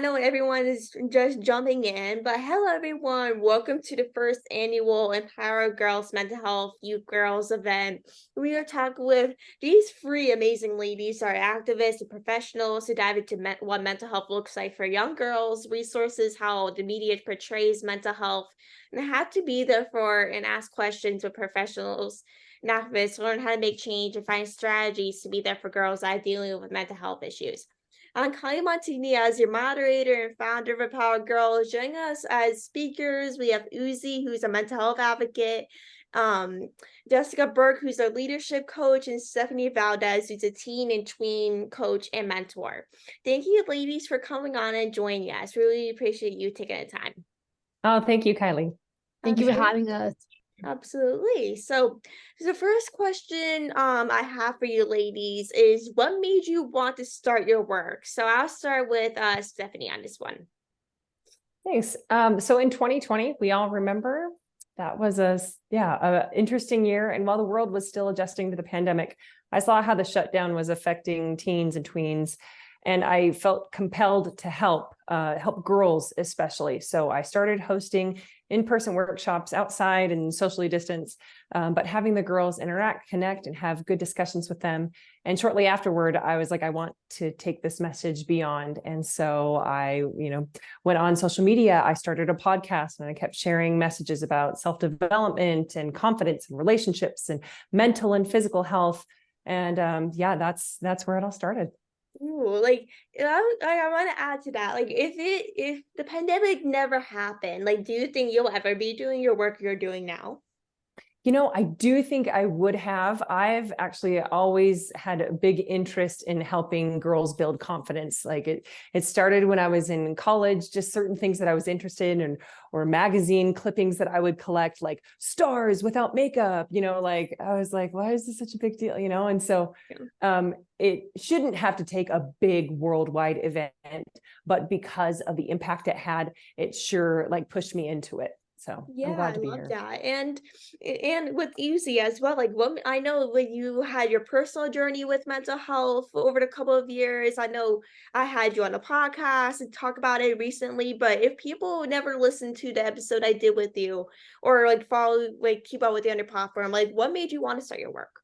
know everyone is just jumping in, but hello everyone. Welcome to the first annual Empower Girls Mental Health Youth Girls event. We are talking with these three amazing ladies, are activists and professionals to dive into what mental health looks like for young girls, resources, how the media portrays mental health, and how to be there for and ask questions with professionals and activists, learn how to make change and find strategies to be there for girls that are dealing with mental health issues. I'm Kylie Montigney as your moderator and founder of Empower Girls. Joining us as speakers, we have Uzi, who's a mental health advocate, um, Jessica Burke, who's a leadership coach, and Stephenie Valdez, who's a teen and tween coach and mentor. Thank you, ladies, for coming on and joining us. Really appreciate you taking the time. Oh, thank you, Kylie. Thank you for having us. Absolutely. So the first question I have for you ladies is, what made you want to start your work? So I'll start with Stephenie on this one. Thanks. So in 2020, we all remember that was a interesting year. And while the world was still adjusting to the pandemic, I saw how the shutdown was affecting teens and tweens. And I felt compelled to help girls especially. So I started hosting in-person workshops outside and socially distanced, but having the girls interact, connect, and have good discussions with them. And shortly afterward, I was like, I want to take this message beyond. And so I, went on social media. I started a podcast and I kept sharing messages about self-development and confidence and relationships and mental and physical health. And that's where it all started. Ooh, I want to add to that. Like, if the pandemic never happened, like, do you think you'll ever be doing your work you're doing now? I do think I would have. I've actually always had a big interest in helping girls build confidence. Like it started when I was in college, just certain things that I was interested in, or magazine clippings that I would collect, like stars without makeup, like I was like, why is this such a big deal? And so it shouldn't have to take a big worldwide event, but because of the impact it had, it sure pushed me into it. So yeah, I'm glad to I be love here. that. And with Uzi as well, like, what I know when you had your personal journey with mental health over the couple of years, I know I had you on a podcast and talk about it recently, but if people never listened to the episode I did with you, or keep up with you on your platform, like, what made you want to start your work?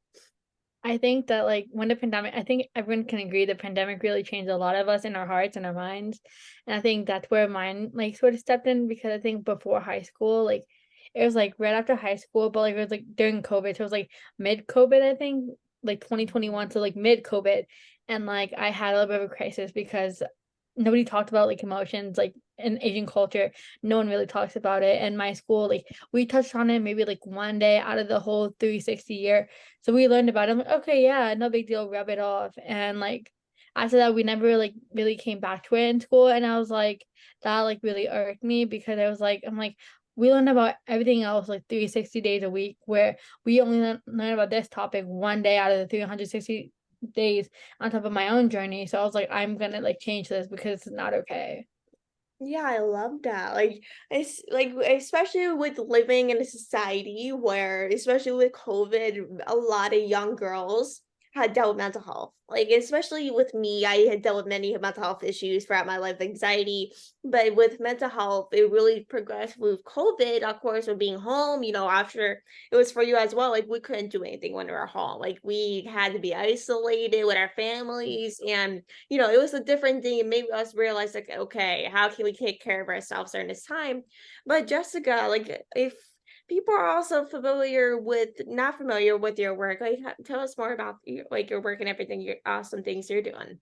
I think that I think everyone can agree the pandemic really changed a lot of us in our hearts and our minds. And I think that's where mine sort of stepped in, because I think before high school, it was right after high school, but it was during COVID. So it was mid COVID, I think, 2021 to mid COVID. And I had a little bit of a crisis because nobody talked about emotions in Asian culture. No one really talks about it. And my school, we touched on it maybe one day out of the whole 360 year. So we learned about it. I'm like, okay, yeah, no big deal, rub it off. And after that, we never really came back to it in school. And I was like, that really irked me, because I was I'm like, we learn about everything else 360 days a week, where we only learn about this topic one day out of the 360 days on top of my own journey. So I was like, I'm gonna change this because it's not okay. Yeah, I love that. It's especially with living in a society where, especially with COVID, a lot of young girls had dealt with mental health. Especially with me, I had dealt with many mental health issues throughout my life, anxiety. But with mental health, it really progressed with COVID, of course, with being home, after it was for you as well. We couldn't do anything when we were home. We had to be isolated with our families, and it was a different thing. It made us realize, okay, how can we take care of ourselves during this time? But Jessica, if people are also not familiar with your work, tell us more about your work and everything, your awesome things you're doing.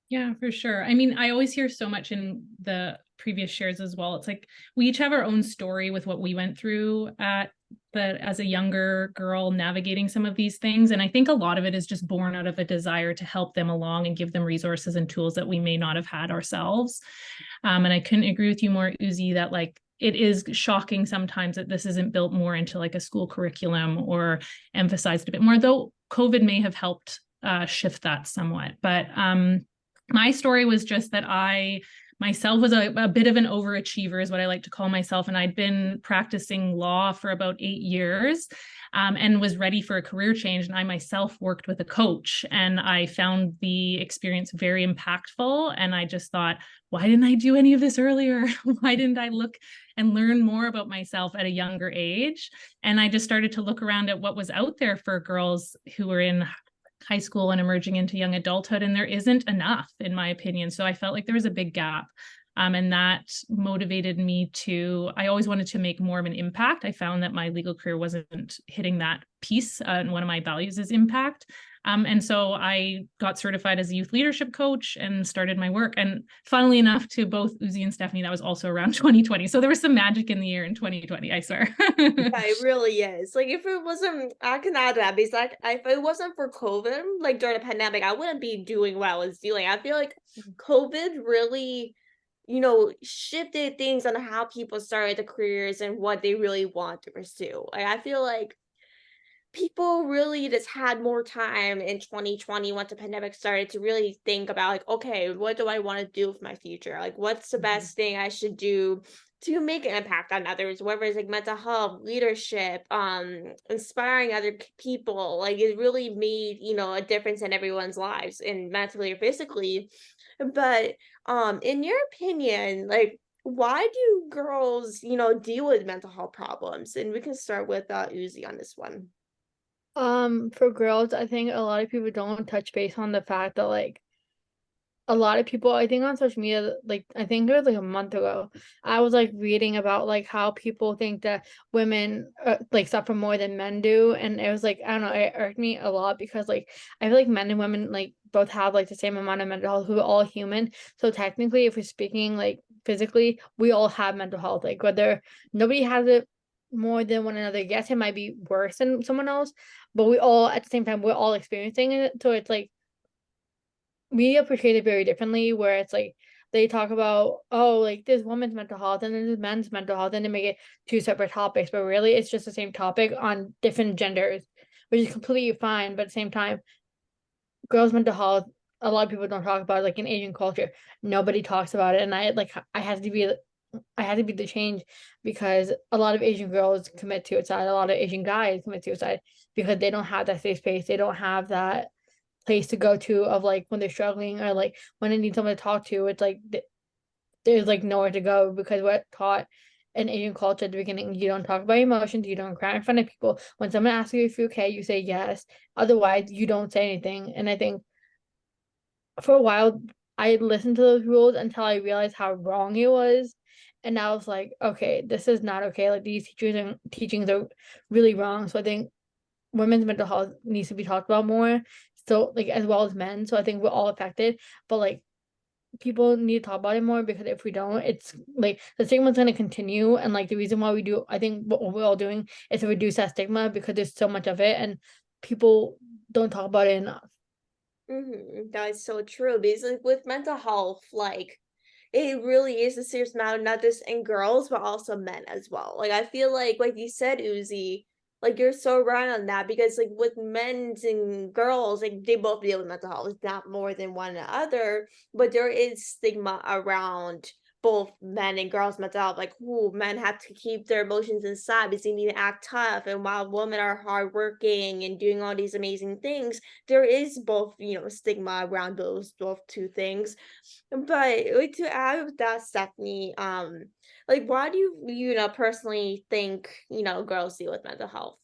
Yeah, for sure. I mean, I always hear so much in the previous shares as well. It's we each have our own story with what we went through as a younger girl navigating some of these things. And I think a lot of it is just born out of a desire to help them along and give them resources and tools that we may not have had ourselves. And I couldn't agree with you more, Uzi, that it is shocking sometimes that this isn't built more into a school curriculum or emphasized a bit more, though COVID may have helped shift that somewhat. But my story was just that I myself was a bit of an overachiever, is what I like to call myself. And I'd been practicing law for about 8 years. and was ready for a career change. And I myself worked with a coach, and I found the experience very impactful. And I just thought, why didn't I do any of this earlier? Why didn't I look and learn more about myself at a younger age? And I just started to look around at what was out there for girls who were in high school and emerging into young adulthood, and there isn't enough, in my opinion. So I felt like there was a big gap. And that motivated me I always wanted to make more of an impact. I found that my legal career wasn't hitting that piece. And one of my values is impact. And so I got certified as a youth leadership coach and started my work. And funnily enough, to both Uzi and Stephenie, that was also around 2020. So there was some magic in the year in 2020, I swear. Yeah, it really is. Like, if it wasn't, I can add that, because like, if it wasn't for COVID, like during the pandemic, I wouldn't be doing what I was doing. I feel like COVID really, shifted things on how people started their careers and what they really want to pursue. Like, I feel like people really just had more time in 2020 once the pandemic started to really think about, like, okay, what do I want to do with my future? Like, what's the best thing I should do to make an impact on others, whether it's like mental health, leadership, inspiring other people. Like, it really made, a difference in everyone's lives, and mentally or physically. But in your opinion, like, why do girls, deal with mental health problems? And we can start with Uzi on this one. For girls, I think a lot of people don't touch base on the fact that like a lot of people, I think on social media, like I think it was like a month ago, I was like reading about like how people think that women like suffer more than men do, and it was like, I don't know, it irked me a lot because like I feel like men and women like both have like the same amount of mental health. We're all human, so technically, if we're speaking like physically, we all have mental health. Like whether nobody has it more than one another. Yes, it might be worse than someone else, but we all at the same time we're all experiencing it. So it's like we appreciate it very differently, where it's like they talk about, oh, like this woman's mental health and then this men's mental health, and they make it two separate topics, but really it's just the same topic on different genders, which is completely fine. But at the same time, girls' mental health, a lot of people don't talk about it. Like in Asian culture, nobody talks about it, and I had to be the change, because a lot of Asian girls commit suicide, a lot of Asian guys commit suicide because they don't have that safe space, they don't have that place to go to of like when they're struggling, or like when they need someone to talk to. It's like there's like nowhere to go, because we're taught in Asian culture at the beginning, you don't talk about emotions, you don't cry in front of people. When someone asks you if you're okay, you say yes, otherwise you don't say anything. And I think for a while I listened to those rules until I realized how wrong it was, and I was like, okay, this is not okay. Like these teachers and teachings are really wrong. So I think women's mental health needs to be talked about more, so like as well as men. So I think we're all affected, but like people need to talk about it more, because if we don't, it's like the stigma's going to continue. And like the reason why we do, I think what we're all doing is to reduce that stigma, because there's so much of it and people don't talk about it enough. That is so true, because like with mental health, like it really is a serious matter, not just in girls, but also men as well. Like, I feel like you said, Uzi, like you're so right on that, because like with men and girls, like they both deal with mental health. It's not more than one other, but there is stigma around both men and girls' mental health. Like, who men have to keep their emotions inside because they need to act tough, and while women are hardworking and doing all these amazing things, there is both, stigma around those both two things. But like, to add with that, Stephenie, like, why do you personally think, girls deal with mental health?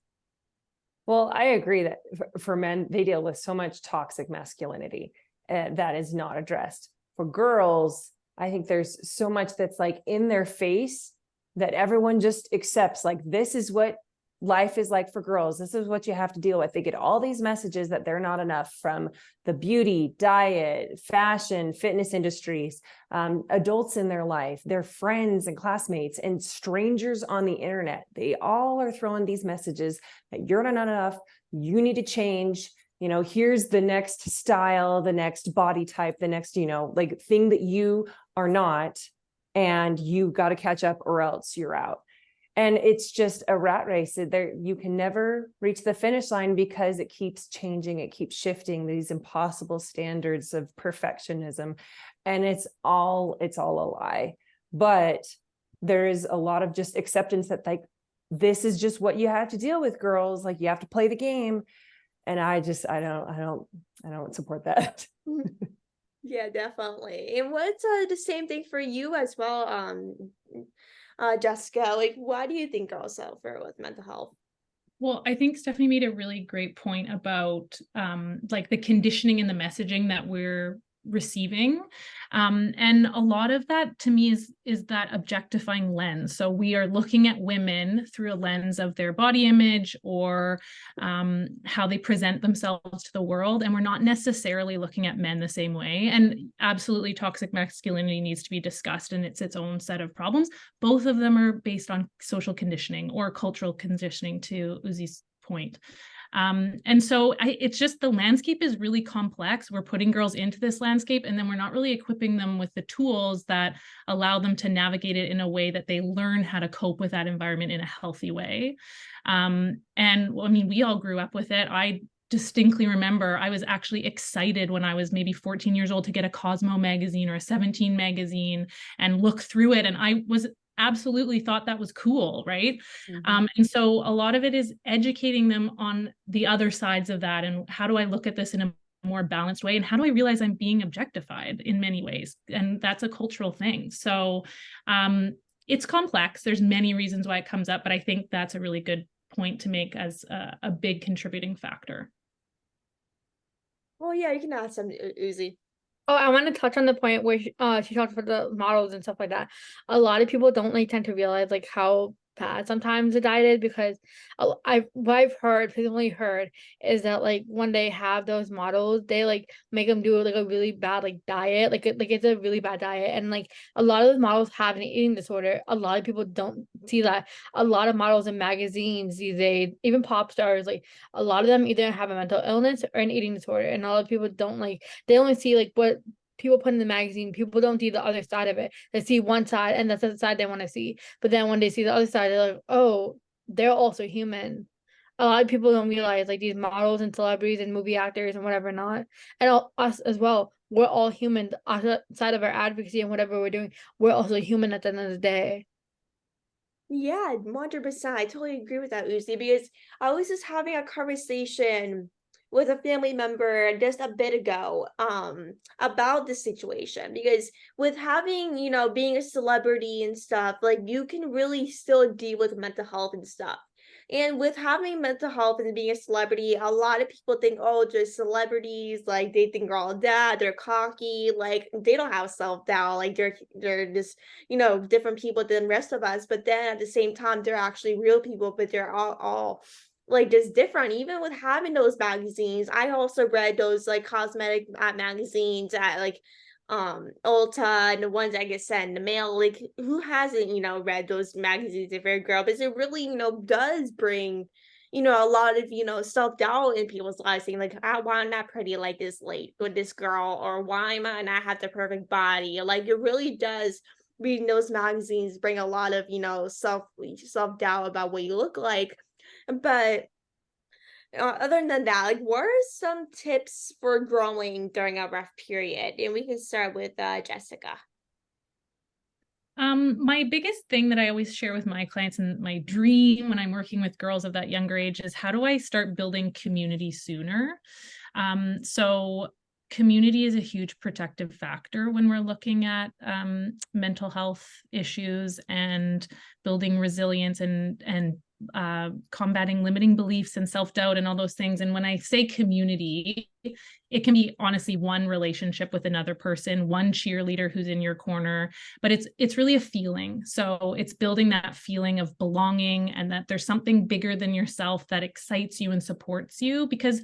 Well, I agree that for men, they deal with so much toxic masculinity that is not addressed. For girls, I think there's so much that's like in their face that everyone just accepts. Like, this is what life is like for girls. This is what you have to deal with. They get all these messages that they're not enough from the beauty, diet, fashion, fitness industries, adults in their life, their friends and classmates, and strangers on the internet. They all are throwing these messages that you're not enough. You need to change. Here's the next style, the next body type, the next, like thing that you are not, and you got to catch up or else you're out. And it's just a rat race. You can never reach the finish line because it keeps changing. It keeps shifting, these impossible standards of perfectionism. And it's all a lie. But there is a lot of just acceptance that like this is just what you have to deal with, girls. Like, you have to play the game. And I don't support that. Yeah, definitely. And what's the same thing for you as well, Jessica? Like, why do you think girls suffer with mental health? Well, I think Stephenie made a really great point about like the conditioning and the messaging that we're receiving. And a lot of that to me is that objectifying lens. So we are looking at women through a lens of their body image or how they present themselves to the world. And we're not necessarily looking at men the same way. And absolutely toxic masculinity needs to be discussed, and it's its own set of problems. Both of them are based on social conditioning or cultural conditioning, to Uzi's point. And so it's just the landscape is really complex. We're putting girls into this landscape, and then we're not really equipping them with the tools that allow them to navigate it in a way that they learn how to cope with that environment in a healthy way. And I mean, we all grew up with it. I distinctly remember I was actually excited when I was maybe 14 years old to get a Cosmo magazine or a 17 magazine and look through it. And I was absolutely thought that was cool, right? And so a lot of it is educating them on the other sides of that, and how do I look at this in a more balanced way, and how do I realize I'm being objectified in many ways, and that's a cultural thing. So it's complex. There's many reasons why it comes up, but I think that's a really good point to make as a big contributing factor. Well, yeah, you can ask some, Uzi. Oh, I want to touch on the point where she talked about the models and stuff like that. A lot of people don't like tend to realize like how bad sometimes the diet is, because what I've heard, personally heard, is that like when they have those models, they like make them do like a really bad like diet, like it's a really bad diet, and like a lot of those models have an eating disorder. A lot of people don't see that. A lot of models in magazines these days, even pop stars, like a lot of them either have a mental illness or an eating disorder, and a lot of people don't like, they only see like what people put in the magazine. People don't see the other side of it. They see one side, and that's the side they want to see. But then when they see the other side, they're like, oh, they're also human. A lot of people don't realize like these models and celebrities and movie actors and whatever not, and us as well. We're all human outside of our advocacy and whatever we're doing. We're also human at the end of the day. Yeah, 100%. I totally agree with that, Uzi, because I was just having a conversation with a family member just a bit ago about this situation, because with having, being a celebrity and stuff, like you can really still deal with mental health and stuff. And with having mental health and being a celebrity, a lot of people think, oh, just celebrities, like they think they're all that, they're cocky, like they don't have self-doubt, like they're just, different people than the rest of us. But then at the same time, they're actually real people, but they're all like just different. Even with having those magazines, I also read those like cosmetic magazines at like Ulta and the ones that get sent in the mail. Like who hasn't, read those magazines if you're a girl? Because it really, does bring, a lot of, self-doubt in people's lives, saying like, why am I not pretty like this late with this girl, or why am I not have the perfect body? Like it really does, reading those magazines bring a lot of, self-doubt about what you look like. But other than that, like, what are some tips for growing during a rough period? And we can start with Jessica. My biggest thing that I always share with my clients, and my dream when I'm working with girls of that younger age, is how do I start building community sooner? So community is a huge protective factor when we're looking at mental health issues and building resilience and combating limiting beliefs and self-doubt and all those things. And when I say community, it can be honestly one relationship with another person, one cheerleader who's in your corner, but it's really a feeling. So it's building that feeling of belonging, and that there's something bigger than yourself that excites you and supports you, because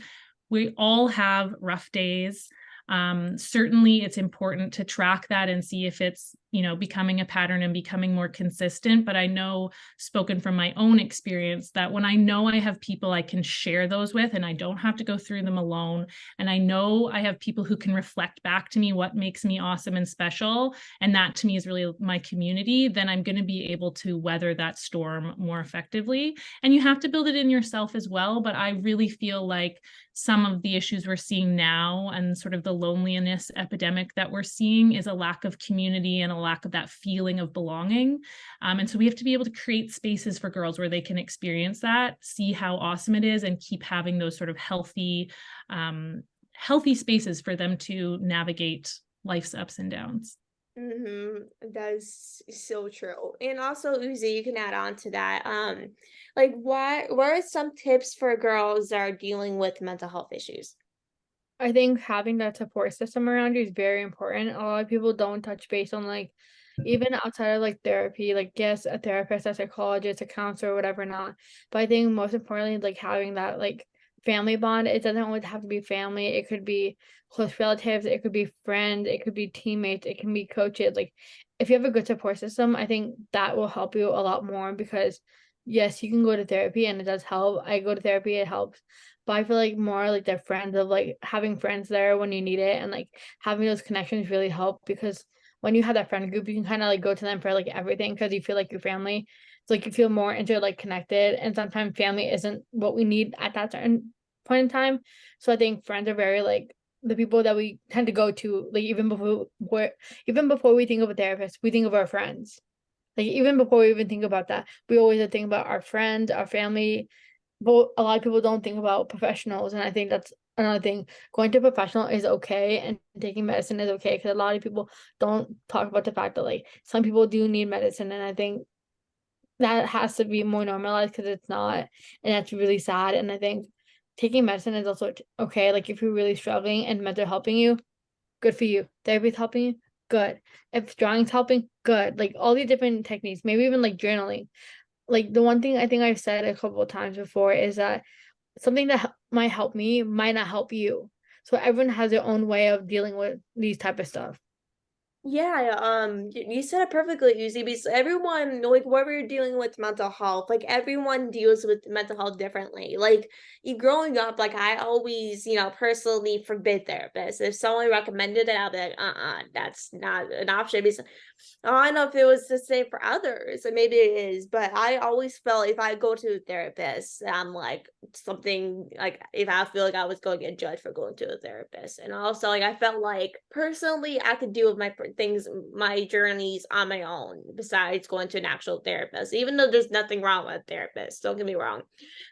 we all have rough days. Certainly it's important to track that and see if it's, becoming a pattern and becoming more consistent. But I know, spoken from my own experience, that when I know I have people I can share those with, and I don't have to go through them alone, and I know I have people who can reflect back to me what makes me awesome and special, and that to me is really my community, then I'm going to be able to weather that storm more effectively. And you have to build it in yourself as well. But I really feel like some of the issues we're seeing now, and sort of the loneliness epidemic that we're seeing, is a lack of community and a lack of that feeling of belonging. And so we have to be able to create spaces for girls where they can experience that, see how awesome it is, and keep having those sort of healthy spaces for them to navigate life's ups and downs. That's so true. And also, Uzi, you can add on to that. Like what are some tips for girls that are dealing with mental health issues? I think having that support system around you is very important. A lot of people don't touch base on like even outside of like therapy, like yes, a therapist, a psychologist, a counselor, whatever not. But I think most importantly, like having that like family bond. It doesn't always have to be family. It could be close relatives, it could be friends, it could be teammates, it can be coaches. Like if you have a good support system, I think that will help you a lot more because yes, you can go to therapy and it does help. I go to therapy, it helps. But I feel like more like the friends of like having friends there when you need it and like having those connections really help because when you have that friend group, you can kind of like go to them for like everything because you feel like your family. It's like you feel more into like connected, and sometimes family isn't what we need at that certain point in time. So I think friends are very like the people that we tend to go to, like even before we think of a therapist, we think of our friends. Like even before we even think about that, we always think about our friends, our family. But a lot of people don't think about professionals, and I think that's another thing. Going to a professional is okay, and taking medicine is okay because a lot of people don't talk about the fact that like some people do need medicine, and I think that has to be more normalized because it's not, and that's really sad. And I think taking medicine is also okay. Like if you're really struggling and meds are helping you, good for you. Therapy's helping you, good. If drawing's helping, good. Like all these different techniques, maybe even like journaling. Like the one thing I think I've said a couple of times before is that something that might help me might not help you. So everyone has their own way of dealing with these type of stuff. Yeah, you said it perfectly, Uzi, because everyone, like, whenever you're dealing with mental health, like, everyone deals with mental health differently. Like, you growing up, like, I always, personally forbid therapists. If someone recommended it, I'll be like, that's not an option. Because I don't know if it was the same for others, or maybe it is, but I always felt if I go to a therapist, I'm like something like if I feel like I was going to get judged for going to a therapist. And also like I felt like personally I could deal with my things, my journeys on my own, besides going to an actual therapist, even though there's nothing wrong with therapists, don't get me wrong.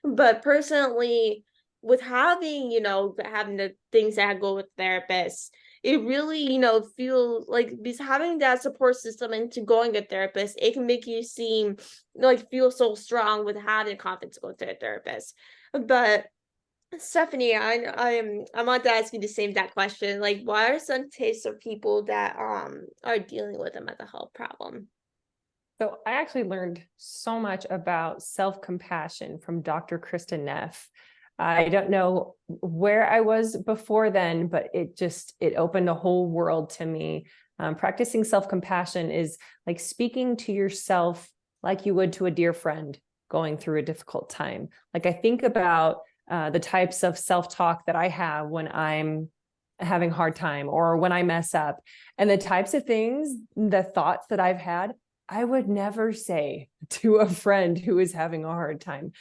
But personally, with having, having the things that go with therapists, it really, feels like because having that support system into going to a therapist, it can make you seem like feel so strong with having confidence to go to a therapist. But Stephenie, I want to ask you the same that question. Like, what are some tips of people that are dealing with a mental health problem? So I actually learned so much about self-compassion from Dr. Kristen Neff. I don't know where I was before then, but it opened a whole world to me. Practicing self-compassion is like speaking to yourself like you would to a dear friend going through a difficult time. Like I think about the types of self-talk that I have when I'm having a hard time or when I mess up, and the types of things, the thoughts that I've had, I would never say to a friend who is having a hard time.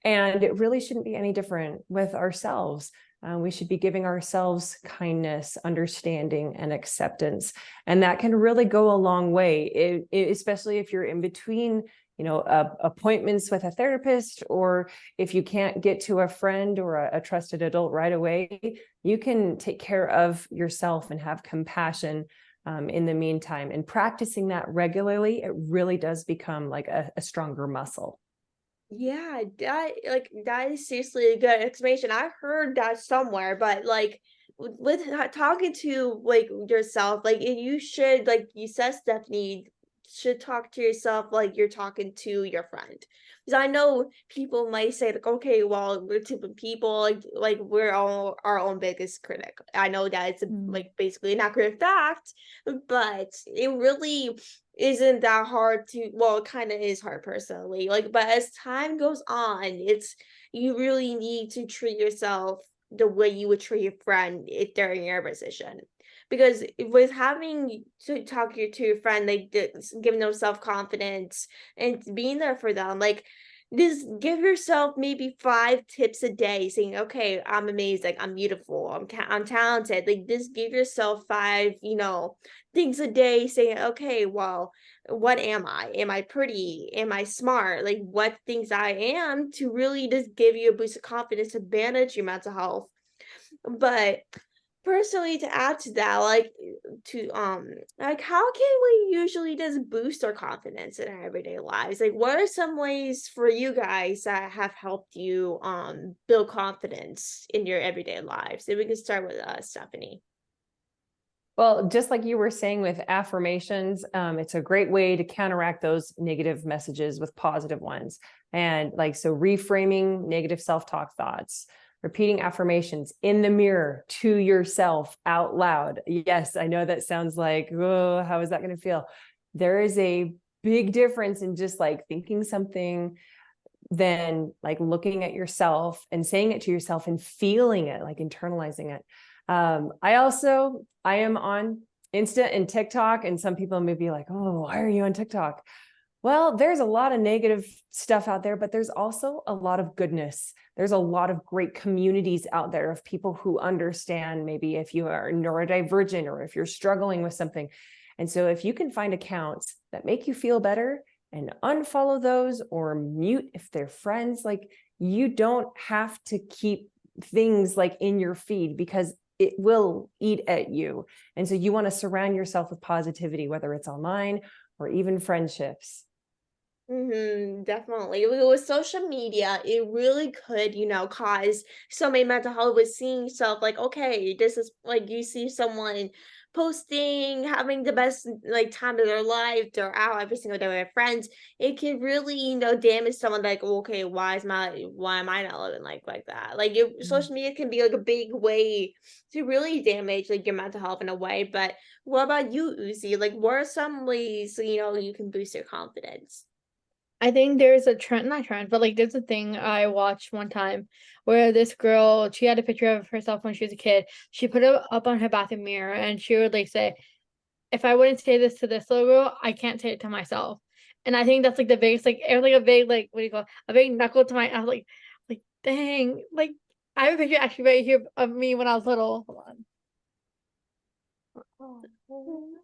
And it really shouldn't be any different with ourselves. We should be giving ourselves kindness, understanding, and acceptance. And that can really go a long way, especially if you're in between, appointments with a therapist, or if you can't get to a friend or a trusted adult right away, you can take care of yourself and have compassion in the meantime. And practicing that regularly, it really does become like a stronger muscle. Yeah, that is seriously a good explanation. I heard that somewhere, but like with talking to like yourself, like you should, like you said, Stephenie, should talk to yourself like you're talking to your friend. Because I know people might say like, okay, well, we're two people, like we're all our own biggest critic. I know that it's like basically an accurate fact, but it really isn't that hard to, well, it kind of is hard personally, like, but as time goes on, it's, you really need to treat yourself the way you would treat a friend if they're in your position. Because with having to talk to your friend, like giving them self-confidence and being there for them, like just give yourself maybe 5 tips a day saying, "Okay, I'm amazing, I'm beautiful, I'm talented." Like, just give yourself 5, things a day saying, "Okay, well, what am I? Am I pretty? Am I smart?" Like, what things I am to really just give you a boost of confidence to manage your mental health. But personally, to add to that, how can we usually just boost our confidence in our everyday lives? Like, what are some ways for you guys that have helped you build confidence in your everyday lives? If we can start with Stephenie. Well, just like you were saying with affirmations, it's a great way to counteract those negative messages with positive ones. And like, so reframing negative self-talk thoughts, repeating affirmations in the mirror to yourself out loud. Yes, I know that sounds like, oh, how is that going to feel? There is a big difference in just like thinking something than like looking at yourself and saying it to yourself and feeling it, like internalizing it. I am on Insta and TikTok, and some people may be like, oh, why are you on TikTok? Well, there's a lot of negative stuff out there, but there's also a lot of goodness. There's a lot of great communities out there of people who understand maybe if you are neurodivergent or if you're struggling with something. And so if you can find accounts that make you feel better and unfollow those or mute if they're friends, like you don't have to keep things like in your feed because it will eat at you. And so you want to surround yourself with positivity, whether it's online or even friendships. Definitely. With social media, it really could, cause so many mental health with seeing stuff like, okay, this is like you see someone posting, having the best like time of their life, they're out every single day with their friends. It can really, damage someone like, okay, why am I not living like that? Like social media can be like a big way to really damage like your mental health in a way. But what about you, Uzi? Like, what are some ways, you can boost your confidence? I think there's a trend, not trend, but like there's a thing I watched one time where this girl, she had a picture of herself when she was a kid. She put it up on her bathroom mirror and she would like say, if I wouldn't say this to this little girl, I can't say it to myself. And I think that's like the biggest, like, it was like a big, like, what do you call it? A big knuckle to my, I was like, dang, like, I have a picture actually right here of me when I was little. Hold on.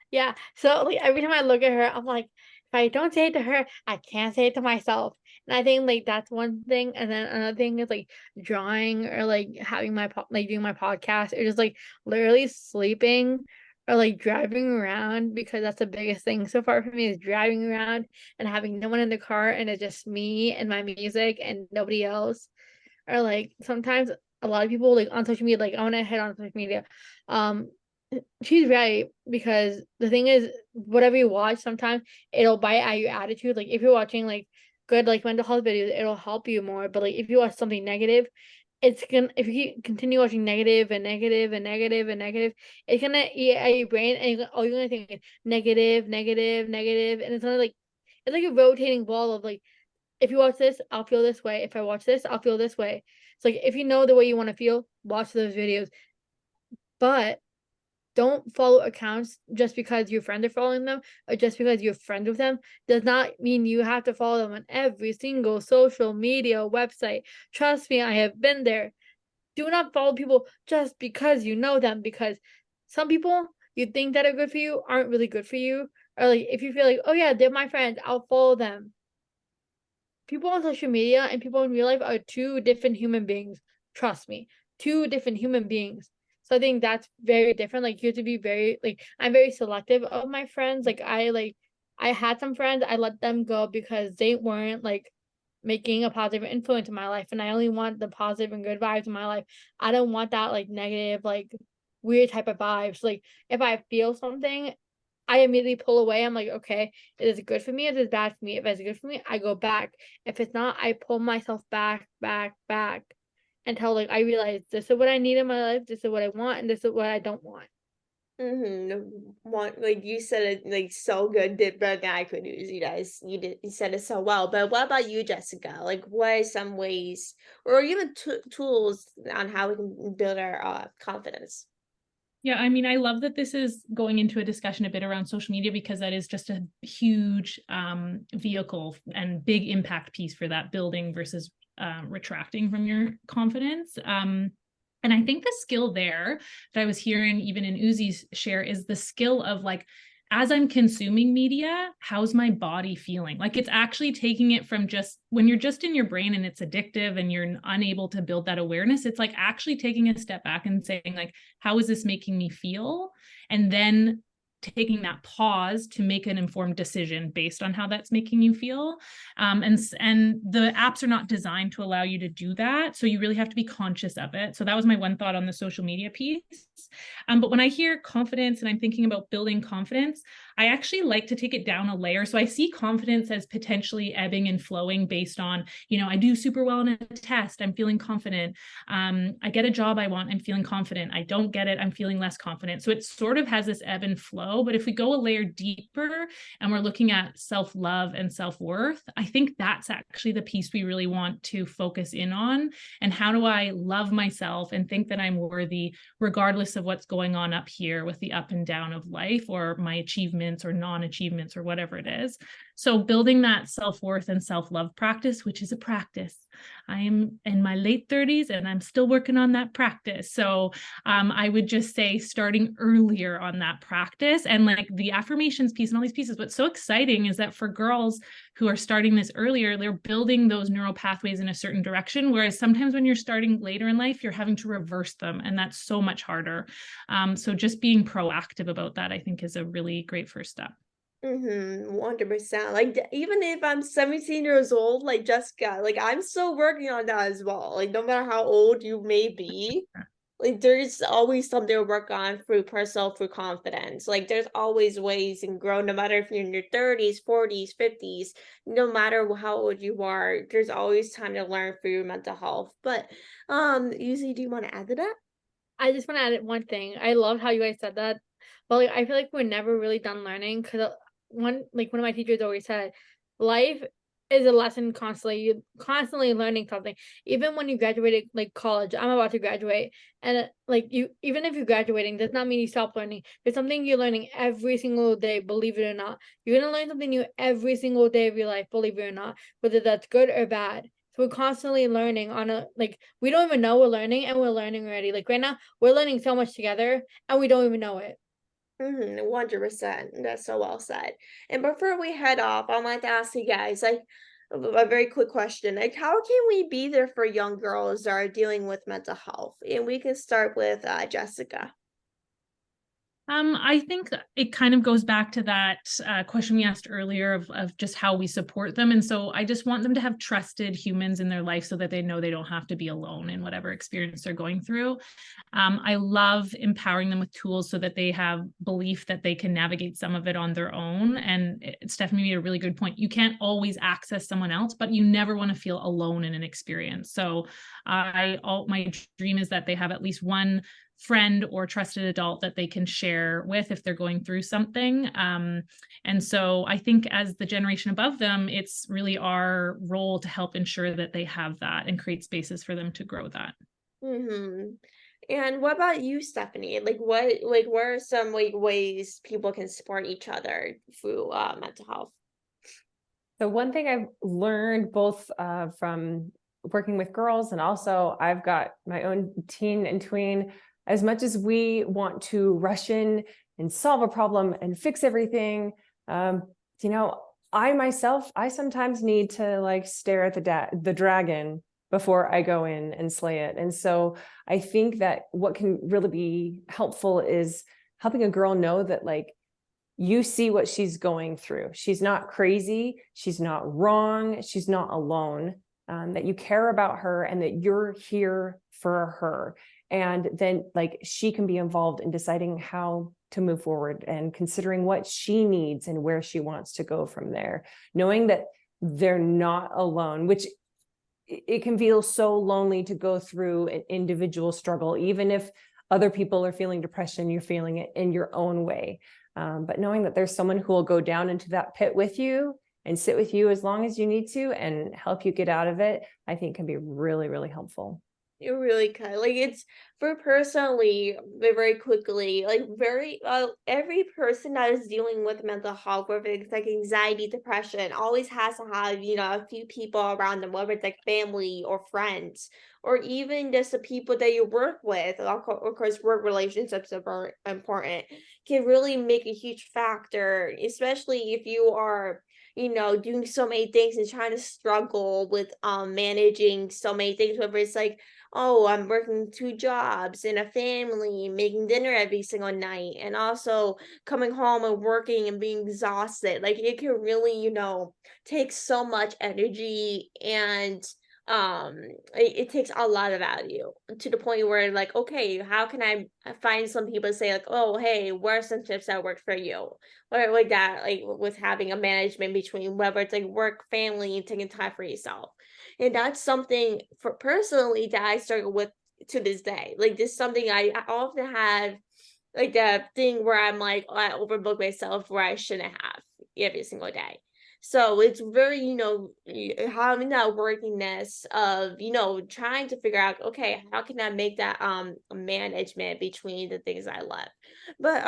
Yeah. So like every time I look at her, I'm like, if I don't say it to her, I can't say it to myself. And I think like that's one thing. And then another thing is like drawing or like having like doing my podcast or just like literally sleeping or like driving around because that's the biggest thing so far for me is driving around and having no one in the car and it's just me and my music and nobody else. Or like sometimes a lot of people like on social media, like I want to head on social media. Um, she's right because the thing is, whatever you watch, sometimes it'll bite at your attitude. Like if you're watching like good like mental health videos, it'll help you more. But like if you watch something negative, it's gonna if you continue watching negative and negative and negative and negative, it's gonna eat at your brain and all you're gonna think is negative, negative, negative, and it's gonna like it's like a rotating ball of like if you watch this, I'll feel this way. If I watch this, I'll feel this way. It's like if you know the way you want to feel, watch those videos. But don't follow accounts just because your friends are following them or just because you're friends with them does not mean you have to follow them on every single social media website. Trust me, I have been there. Do not follow people just because you know them because some people you think that are good for you aren't really good for you. Or like if you feel like, oh yeah, they're my friends, I'll follow them. People on social media and people in real life are two different human beings. Trust me, two different human beings. So I think that's very different. Like you have to be very like I'm very selective of my friends. I had some friends, I let them go because they weren't like making a positive influence in my life. And I only want the positive and good vibes in my life. I don't want that like negative, like weird type of vibes. Like if I feel something I immediately pull away. I'm like, okay, is it good for me? Is it bad for me? If it's good for me, I go back. If it's not, I pull myself back, back, back until like I realize this is what I need in my life, this is what I want, and this is what I don't want. Want like you said it like so good, did better than I could use. You said it so well. But what about you, Jessica? Like, what are some ways, or even tools on how we can build our confidence? Yeah, I mean, I love that this is going into a discussion a bit around social media, because that is just a huge vehicle and big impact piece for that, building versus retracting from your confidence. And I think the skill there that I was hearing even in Uzi's share is the skill of like, as I'm consuming media, how's my body feeling? Like, it's actually taking it from just when you're just in your brain and it's addictive and you're unable to build that awareness, it's like actually taking a step back and saying like, how is this making me feel? And then taking that pause to make an informed decision based on how that's making you feel. And the apps are not designed to allow you to do that. So you really have to be conscious of it. So that was my one thought on the social media piece. But when I hear confidence and I'm thinking about building confidence, I actually like to take it down a layer. So I see confidence as potentially ebbing and flowing based on, I do super well in a test, I'm feeling confident. I get a job I want, I'm feeling confident. I don't get it, I'm feeling less confident. So it sort of has this ebb and flow. But if we go a layer deeper and we're looking at self-love and self-worth, I think that's actually the piece we really want to focus in on. And how do I love myself and think that I'm worthy, regardless of what's going on up here with the up and down of life, or my achievements or non-achievements or whatever it is. So building that self-worth and self-love practice, which is a practice. I am in my late 30s and I'm still working on that practice. So I would just say starting earlier on that practice, and like the affirmations piece and all these pieces. What's so exciting is that for girls who are starting this earlier, they're building those neural pathways in a certain direction. Whereas sometimes when you're starting later in life, you're having to reverse them. And that's so much harder. So just being proactive about that, I think, is a really great first step. 100%. Like, even if I'm 17 years old, like Jessica, like I'm still working on that as well. Like, no matter how old you may be, like there's always something to work on through confidence. Like, there's always ways you can grow, no matter if you're in your 30s, 40s, 50s, no matter how old you are, there's always time to learn for your mental health. But Yuzi, do you want to add to that? I just want to add one thing. I love how you guys said that, but like I feel like we're never really done learning, because one of my teachers always said, life is a lesson constantly learning something. Even when you graduated, like college, I'm about to graduate, and like you, even if you're graduating, does not mean you stop learning. There's something you're learning every single day, believe it or not. You're gonna learn something new every single day of your life, believe it or not, whether that's good or bad. So we're constantly learning on a like we don't even know we're learning, and we're learning already. Like right now, we're learning so much together and we don't even know it. 100%. That's so well said. And before we head off, I want to ask you guys like a very quick question. Like, how can we be there for young girls that are dealing with mental health? And we can start with Jessica. I think it kind of goes back to that question we asked earlier of just how we support them. And so I just want them to have trusted humans in their life so that they know they don't have to be alone in whatever experience they're going through. I love empowering them with tools so that they have belief that they can navigate some of it on their own. And Stephenie made a really good point. You can't always access someone else, but you never want to feel alone in an experience. So my dream is that they have at least one friend or trusted adult that they can share with if they're going through something. And so I think as the generation above them, it's really our role to help ensure that they have that and create spaces for them to grow that. And what about you, Stephenie? What are some ways people can support each other through mental health? So one thing I've learned both from working with girls, and also I've got my own teen and tween, as much as we want to rush in and solve a problem and fix everything, I sometimes need to like stare at the dragon before I go in and slay it. And so I think that what can really be helpful is helping a girl know that like you see what she's going through. She's not crazy. She's not wrong. She's not alone. That you care about her and that you're here for her. And then like she can be involved in deciding how to move forward and considering what she needs and where she wants to go from there, knowing that they're not alone, which it can feel so lonely to go through an individual struggle, even if other people are feeling depression, you're feeling it in your own way. But knowing that there's someone who will go down into that pit with you and sit with you as long as you need to and help you get out of it, I think can be really, really helpful. It really could. Like it's for personally, very quickly, like very every person that is dealing with mental health, whether it's like anxiety, depression, always has to have, a few people around them, whether it's like family or friends, or even just the people that you work with. Of course, work relationships are very important, can really make a huge factor, especially if you are doing so many things and trying to struggle with managing so many things, whether it's like, oh, I'm working two jobs and a family, making dinner every single night, and also coming home and working and being exhausted. Like it can really, take so much energy and it takes a lot of value to the point where like, okay, how can I find some people to say like, oh, hey, what are some tips that work for you? Or like that, like with having a management between whether it's like work, family, and taking time for yourself. And that's something for personally that I struggle with to this day. Like this is something I often have like that thing where I'm like, oh, I overbook myself where I shouldn't have every single day. So it's very, having that workingness of, trying to figure out, okay, how can I make that management between the things I love. But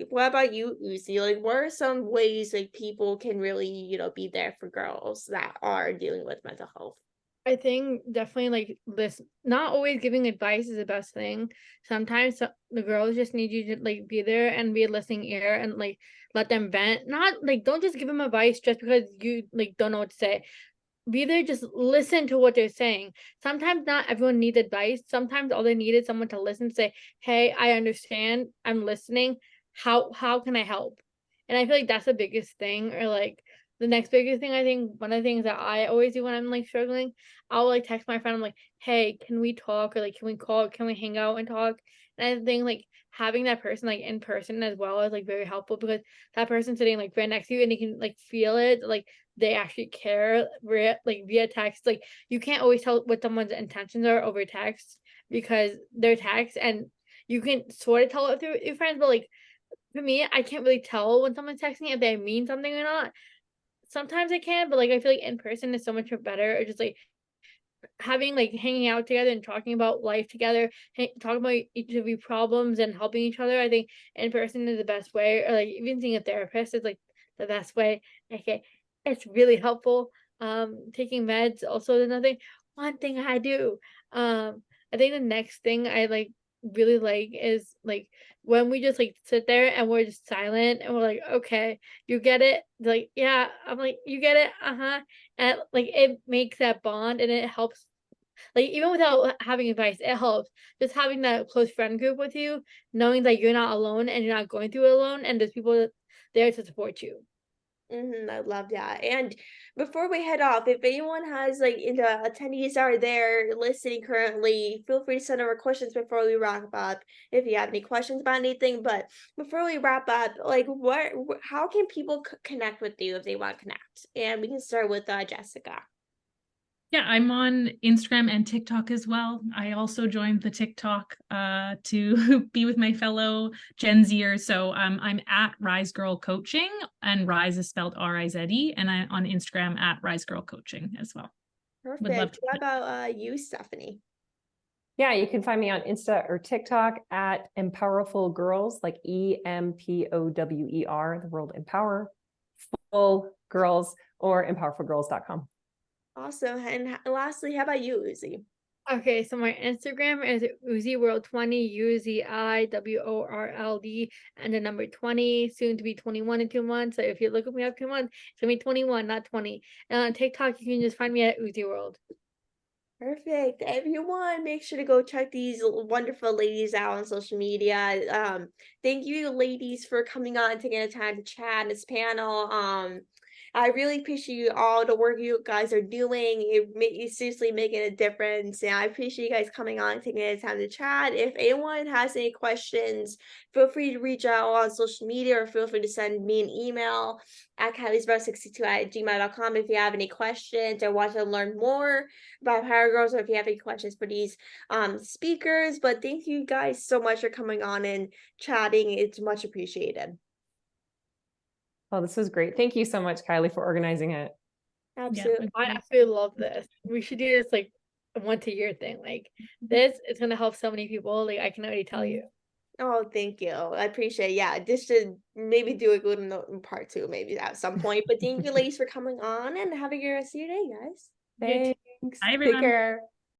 what about you, Uzi? Like what are some ways like people can really, be there for girls that are dealing with mental health? I think definitely like this, not always giving advice is the best thing. Sometimes the girls just need you to like be there and be a listening ear and like let them vent. Not like don't just give them advice just because you like don't know what to say. Be there, just listen to what they're saying. Sometimes not everyone needs advice. Sometimes all they need is someone to listen, say, "Hey, I understand. I'm listening. How can I help?" And I feel like that's the biggest thing, or like the next biggest thing. I think one of the things that I always do when I'm like struggling, I'll like text my friend. I'm like, "Hey, can we talk? Or like, can we call? Can we hang out and talk?" And I think like having that person like in person as well is like very helpful because that person sitting like right next to you and you can like feel it, like they actually care via text. Like you can't always tell what someone's intentions are over text because they're text, and you can sort of tell it through your friends, but like for me, I can't really tell when someone's texting if they mean something or not. Sometimes I can, but like I feel like in person is so much better. Or just like having like hanging out together and talking about life together, talking about each of your problems and helping each other. I think in person is the best way, or like even seeing a therapist is like the best way. Okay, it's really helpful. Taking meds also is another one thing I do. I think the next thing I like really like is like when we just like sit there and we're just silent and we're like, okay, you get it? Like, yeah, I'm like, you get it? Uh-huh. And like it makes that bond and it helps, like even without having advice, it helps. Just having that close friend group with you, knowing that you're not alone and you're not going through it alone, and there's people there to support you. I love that. And before we head off, if anyone has like the attendees are there listening currently, feel free to send over questions before we wrap up. If you have any questions about anything, but before we wrap up, like how can people connect with you if they want to connect? And we can start with Jessica. Yeah, I'm on Instagram and TikTok as well. I also joined the TikTok to be with my fellow Gen Zers. So I'm at Rise Girl Coaching, and Rise is spelled R-I-Z-E, and I'm on Instagram at Rise Girl Coaching as well. Would love Perfect. to. What about you, Stephenie? Yeah, you can find me on Insta or TikTok at Empowerful Girls, like EMPOWER, the word empower, full girls, or empowerfulgirls.com. Awesome. And lastly, how about you, Uzi? Okay, so my Instagram is UziWorld20, UZIWORLD, and the number 20, soon to be 21 in 2 months. So if you look at me up 2 months, it's gonna be 21, not 20. And on TikTok, you can just find me at UziWorld. Perfect. Everyone, make sure to go check these wonderful ladies out on social media. Thank you, ladies, for coming on and taking the time to chat in this panel. I really appreciate all the work you guys are doing. It's seriously making a difference. And I appreciate you guys coming on and taking the time to chat. If anyone has any questions, feel free to reach out on social media or feel free to send me an email at kyliesbro62@gmail.com if you have any questions or want to learn more about Power Girls, or if you have any questions for these speakers. But thank you guys so much for coming on and chatting. It's much appreciated. Oh, this was great. Thank you so much, Kylie, for organizing it. Absolutely. I absolutely love this. We should do this like a once a year thing. Like this is gonna help so many people. Like I can already tell you. Oh, thank you. I appreciate it. Yeah, this should maybe do a good in part two, maybe at some point. But thank you, ladies, for coming on and having a good rest of your day, guys. Thanks. Bye, Take everyone. care.